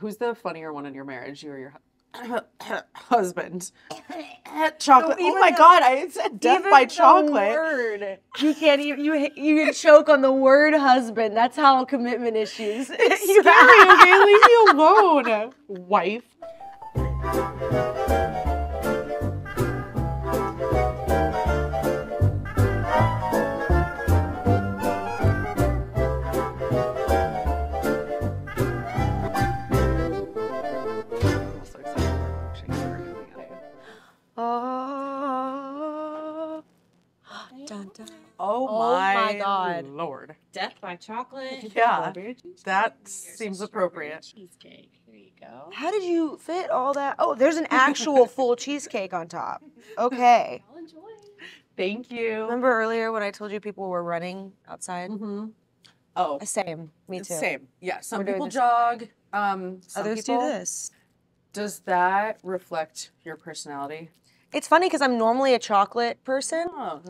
Who's the funnier one in your marriage? You or your husband? Chocolate. Oh my God! I said death by chocolate. Word. You can't even. You choke on the word husband. That's how commitment issues. It's scary. Okay, leave me alone, wife. Dun, dun. Oh my God. Lord. Death by chocolate. Yeah, that seems appropriate. Cheesecake. Here you go. How did you fit all that? Oh, there's an actual full cheesecake on top. Okay. I'll enjoy. Thank you. Remember earlier when I told you people were running outside? Mm-hmm. Oh, Same. Me too. same. Yeah, some We're doing people the jog. Some Others people, do this. Does that reflect your personality? It's funny because I'm normally a chocolate person. Oh,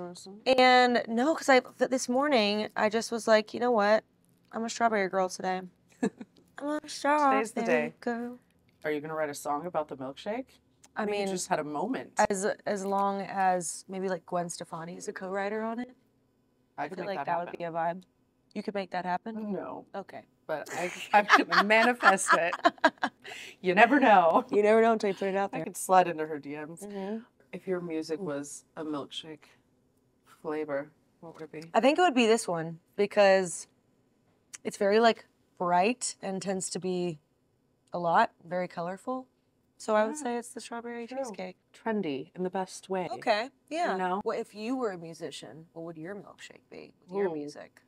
And no, because this morning I just was like, you know what? I'm a strawberry girl today. I'm a strawberry Today's the day. girl. Are you gonna write a song about the milkshake? I mean, you just had a moment. as long as maybe like Gwen Stefani is a co-writer on it, I I could feel make like that that happen. would be a vibe. You could make that happen. No, Okay. but I'm gonna manifest it. You never know. You never know until you put it out I there. could slide into her DMs. Mm-hmm. If your music was a milkshake flavor, what would it be? I think it would be this one because it's very like bright and tends to be a lot, very colorful. So I would say it's the strawberry cheesecake. Trendy in the best way. Okay, yeah. You know? Well, if you were a musician, what would your milkshake be with your Ooh. music?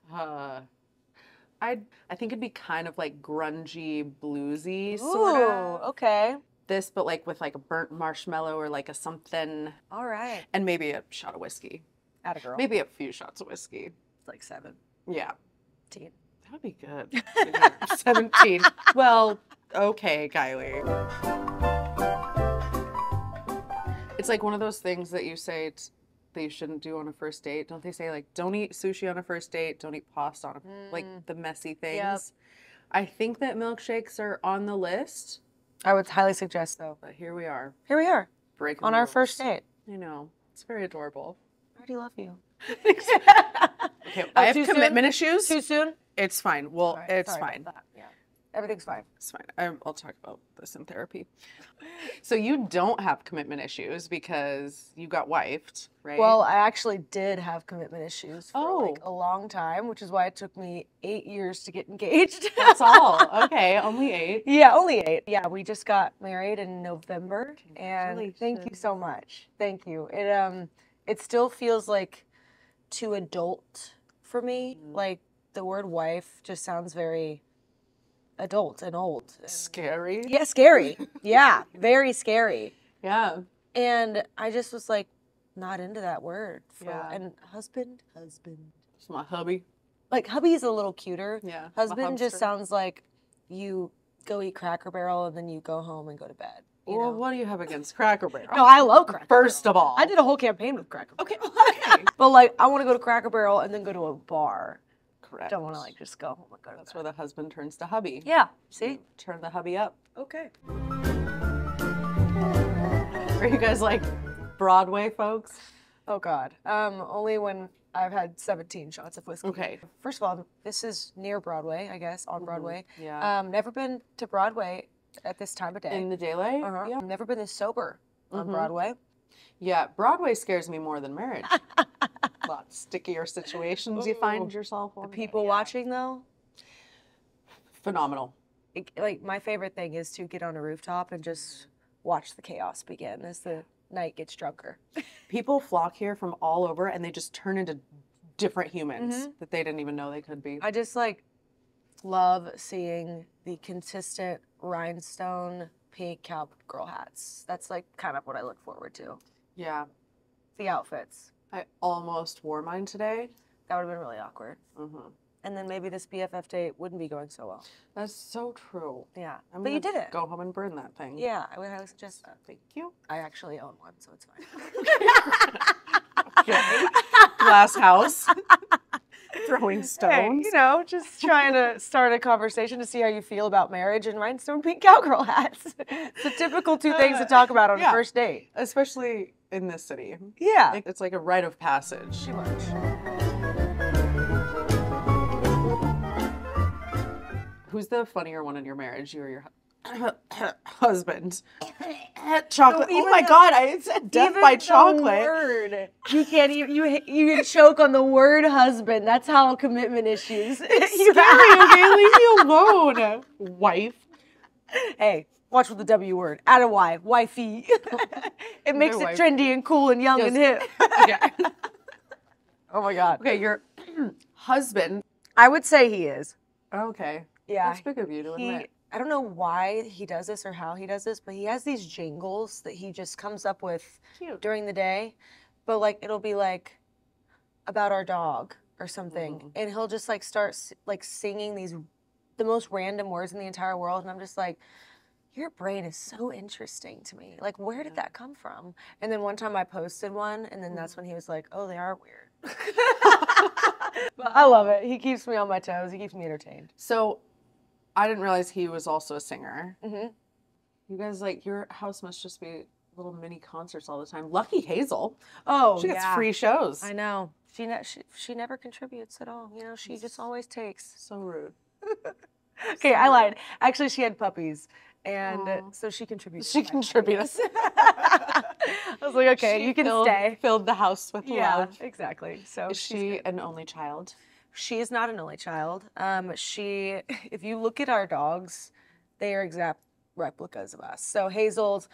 I think it'd be kind of like grungy, bluesy sort Ooh, of. okay. This, but like with like a burnt marshmallow or like a something, All right. and maybe a shot of whiskey. Atta girl. Maybe a few shots of whiskey. It's like 17. Yeah, that would be good. 17. Well, okay, Kylie. It's like one of those things that you say that you shouldn't do on a first date. Don't they say like, don't eat sushi on a first date, don't eat pasta on a, like the messy things. Yep. I think that milkshakes are on the list, I would highly suggest though. but here we are, Here we are breaking on the our rules. first date. I know, it's very adorable. I already love you. Okay, I have too soon? commitment issues. Too soon? It's fine. Well, All right, it's sorry fine. about that. Yeah. Everything's fine. It's fine. I'll talk about this in therapy. So you don't have commitment issues because you got wifed, right? Well, I actually did have commitment issues for like Oh. a long time, which is why it took me 8 years to get engaged. That's all. Okay, only 8. Yeah, only 8. Yeah, we just got married in November, and thank you so much. Thank you. It still feels like too adult for me. Like the word wife just sounds very adult and old. Scary. Yeah, scary. Yeah, very scary. Yeah. And I just was like not into that word. Yeah. And husband. It's my hubby. Like hubby's a little cuter. Yeah. my Husband just hubster. sounds like you go eat Cracker Barrel and then you go home and go to bed. You Well, know? what do you have against Cracker Barrel? No, I love Cracker First of all. Barrel. I did a whole campaign with Cracker Barrel. Okay. But like, I want to go to Cracker Barrel and then go to a bar. Correct. Don't want to like just go home and go to That's bed. where the husband turns to hubby. Yeah. See? You turn the hubby up. Okay. Are you guys like Broadway folks? Oh God. Only when I've had 17 shots of whiskey. Okay. First of all, this is near Broadway, I guess, on Broadway. Yeah. Never been to Broadway at this time of day. In the daylight? Uh-huh. Yeah. Never been this sober on Broadway. Yeah, Broadway scares me more than marriage. A lot stickier situations you find yourself in. People watching though, Phenomenal. like my favorite thing is to get on a rooftop and just watch the chaos begin as the night gets drunker. People flock here from all over and they just turn into different humans that they didn't even know they could be. I just like love seeing the consistent rhinestone pink cowgirl hats. That's like kind of what I look forward to. Yeah. The outfits. I almost wore mine today. That would have been really awkward. And then maybe this BFF date wouldn't be going so well. That's so true. Yeah. I'm But you gonna did it. Go home and burn that thing. Yeah, I would highly suggest that. Thank you. I actually own one, so it's fine. Okay. Glass house. Throwing Hey, stones. you know, just trying to start a conversation to see how you feel about marriage and rhinestone pink cowgirl hats. It's the typical two things to talk about on a first date. Especially in this city. Yeah. It's like a rite of passage. Pretty much. Who's the funnier one in your marriage? You or your husband? Chocolate. So Oh my God! I said death by chocolate. Word. You can't even you choke on the word husband. That's how commitment issues. Scary, okay? Leave me alone. Wife. Hey, watch with the W word. Add a Y. Wifey. It makes it wife. trendy and cool and young and hip. Yeah. Oh my God. Okay, your husband. I would say he is. Okay. Yeah. That's big of you to admit. I don't know why he does this or how he does this, but he has these jingles that he just comes up with Cute. during the day. But like it'll be like about our dog or something, and he'll just like start like singing the most random words in the entire world, and I'm just like, your brain is so interesting to me. Like, where did that come from? And then one time I posted one, and then that's when he was like, oh, they are weird. But I love it. He keeps me on my toes. He keeps me entertained. So, I didn't realize he was also a singer. Mm-hmm. You guys, like, your house must just be little mini concerts all the time. Lucky Hazel. Oh, She gets free shows. I know. She never contributes at all. You know, she just always takes. So rude. Okay, I lied. Actually, she had puppies, and so she contributed. She contributed. I was like, okay, you can stay. Filled the house with love. Exactly. So Is she an only child? She is not an only child. If you look at our dogs, they are exact replicas of us. So Hazel's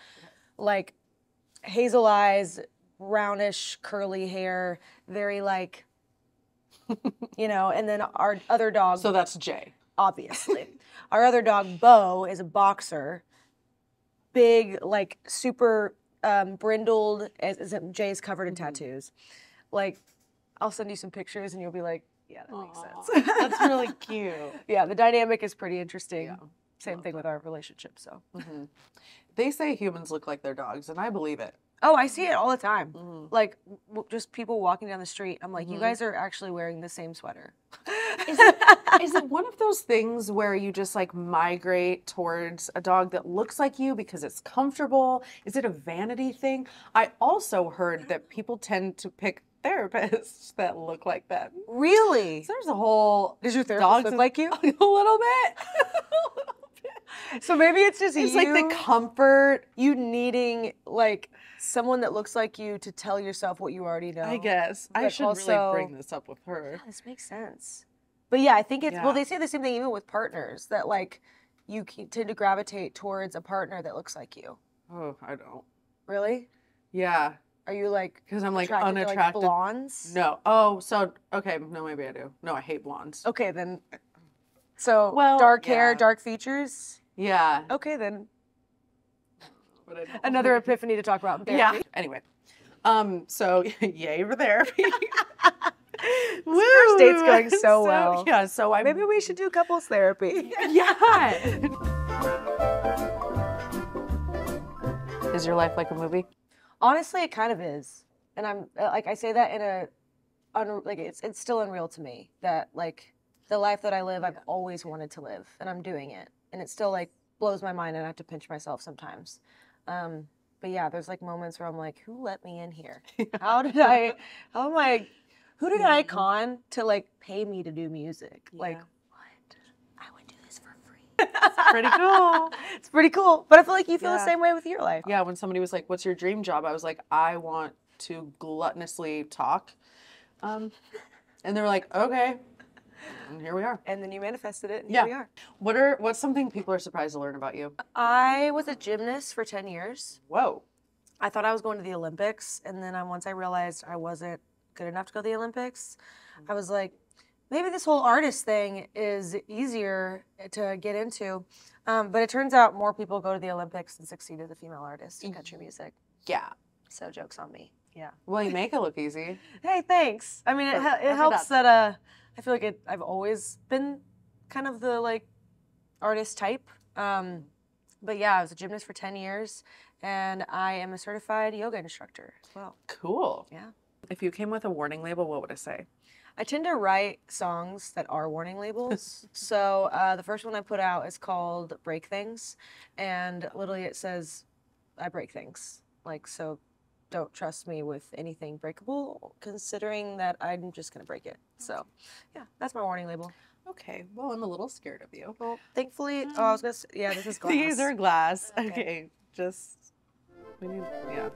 like hazel eyes, brownish curly hair, very like, you know, and then our other dog. So that's Jay. Obviously. Our other dog, Bo, is a boxer. Big, like super brindled, as Jay's covered in tattoos. Like, I'll send you some pictures and you'll be like, yeah, that makes sense. That's really cute. Yeah, the dynamic is pretty interesting. Yeah. Same thing with our relationship, so. They say humans look like their dogs, and I believe it. Oh, I see it all the time. Like, just people walking down the street. I'm like, you guys are actually wearing the same sweater. Is it one of those things where you just like migrate towards a dog that looks like you because it's comfortable? Is it a vanity thing? I also heard that people tend to pick therapists that look like them. Really? So there's a whole Does your therapist look like you? a little bit. So maybe it's just It's you. like the comfort. You needing like someone that looks like you to tell yourself what you already know. I guess I But should also- really bring this up with her. Yeah, this makes sense. But yeah, I think it's well. Yeah. They say the same thing even with partners that like you tend to gravitate towards a partner that looks like you. Oh, I don't. Really? Yeah, Are you like because I'm like attracted to, like, unattracted. blondes? No. Oh, so okay. No, maybe I do. No, I hate blondes. Okay, then. So Well, dark hair, yeah. dark features. Yeah. Okay, then. But I don't Another epiphany to talk about in Yeah. therapy. Anyway, so yay for therapy. Woo! First date's going so well. Yeah. So I Maybe we should do couples therapy. Yeah. Is your life like a movie? Honestly, it kind of is, and I'm like I say that in a, like it's still unreal to me that like the life that I live, I've always wanted to live, and I'm doing it, and it still like blows my mind, and I have to pinch myself sometimes. But yeah, there's like moments where I'm like, who let me in here? Who did I con to like pay me to do music? Like, what? I would do this for free. Pretty cool. It's pretty cool, but I feel like you feel the Yeah. same way with your life. Yeah. When somebody was like, "What's your dream job?" I was like, "I want to gluttonously talk," and they were like, "Okay." And here we are. And then you manifested it, and Yeah. here we are. What's something people are surprised to learn about you? I was a gymnast for 10 years. Whoa. I thought I was going to the Olympics, and then once I realized I wasn't good enough to go to the Olympics, I was like, maybe this whole artist thing is easier to get into. But it turns out more people go to the Olympics and succeed as a female artist in country music. Yeah. So joke's on me. Yeah. Well, you make it look easy. Hey, thanks. I mean, it helps that I feel like I've always been kind of the like artist type. But yeah, I was a gymnast for 10 years, and I am a certified yoga instructor as well. Cool. Yeah. If you came with a warning label, what would it say? I tend to write songs that are warning labels. So the first one I put out is called Break Things. And literally it says, I break things. Like, so don't trust me with anything breakable, considering that I'm just going to break it. So yeah, that's my warning label. Okay, well, I'm a little scared of you. Well, thankfully, oh, I was going to say, yeah, this is glass. These are glass. Okay. Okay, just, we need, yeah.